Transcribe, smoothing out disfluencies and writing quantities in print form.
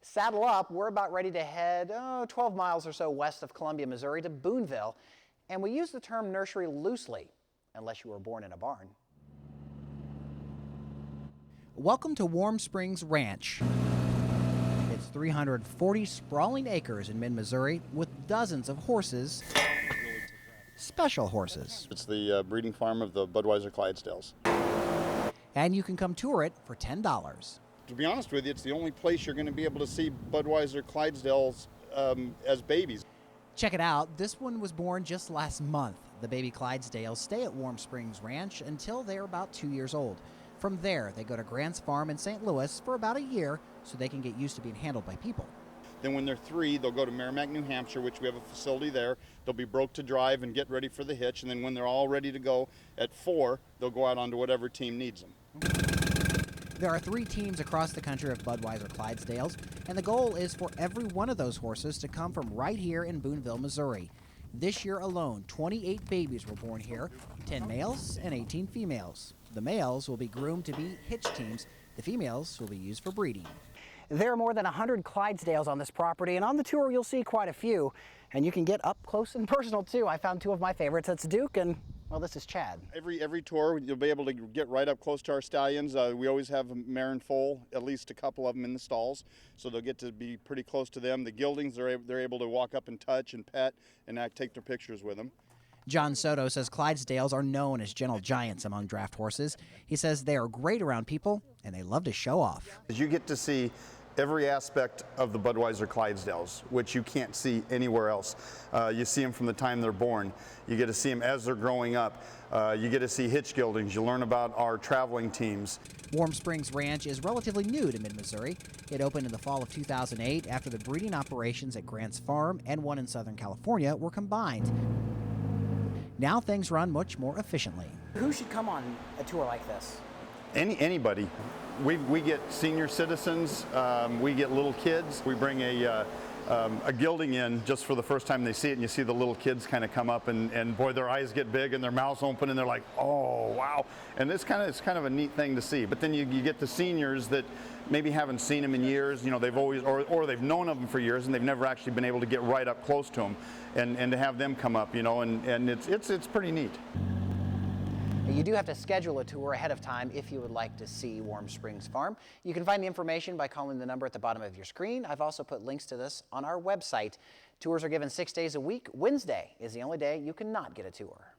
Saddle up, we're about ready to head 12 miles or so west of Columbia, Missouri to Boonville. And we use the term nursery loosely, unless you were born in a barn. Welcome to Warm Springs Ranch. It's 340 sprawling acres in mid-Missouri with dozens of horses, special horses. It's the breeding farm of the Budweiser Clydesdales. And you can come tour it for $10. To be honest with you, it's the only place you're going to be able to see Budweiser Clydesdales as babies. Check it out. This one was born just last month. The baby Clydesdales stay at Warm Springs Ranch until they're about 2 years old. From there, they go to Grant's Farm in St. Louis for about a year so they can get used to being handled by people. Then when they're 3, they'll go to Merrimack, New Hampshire, which we have a facility there. They'll be broke to drive and get ready for the hitch. And then when they're all ready to go at 4, they'll go out onto whatever team needs them. There are 3 teams across the country of Budweiser Clydesdales, and the goal is for every one of those horses to come from right here in Boonville, Missouri. This year alone, 28 babies were born here, 10 males and 18 females. The males will be groomed to be hitch teams. The females will be used for breeding. There are more than 100 Clydesdales on this property, and on the tour you'll see quite a few. And you can get up close and personal too. I found 2 of my favorites. That's Duke and, well, this is Chad. Every tour you'll be able to get right up close to our stallions. We always have a mare and foal, at least a couple of them in the stalls, so they'll get to be pretty close to them. The geldings, they're able to walk up and touch and pet and take their pictures with them. John Soto says Clydesdales are known as gentle giants among draft horses. He says they are great around people and they love to show off. You get to see every aspect of the Budweiser Clydesdales, which you can't see anywhere else. You see them from the time they're born. You get to see them as they're growing up. You get to see hitch geldings. You learn about our traveling teams. Warm Springs Ranch is relatively new to mid-Missouri. It opened in the fall of 2008 after the breeding operations at Grant's Farm and one in Southern California were combined. Now things run much more efficiently. Who should come on a tour like this? Anybody. We get senior citizens, we get little kids. We bring a gelding in just for the first time they see it, and you see the little kids kind of come up and boy, their eyes get big and their mouths open and they're like, oh wow. And it's kind of a neat thing to see. But then you get the seniors that maybe haven't seen them in years. You know, they've always or they've known of them for years and they've never actually been able to get right up close to them, and to have them come up, you know, and it's pretty neat. You do have to schedule a tour ahead of time if you would like to see Warm Springs Farm. You can find the information by calling the number at the bottom of your screen. I've also put links to this on our website. Tours are given 6 days a week. Wednesday is the only day you cannot get a tour.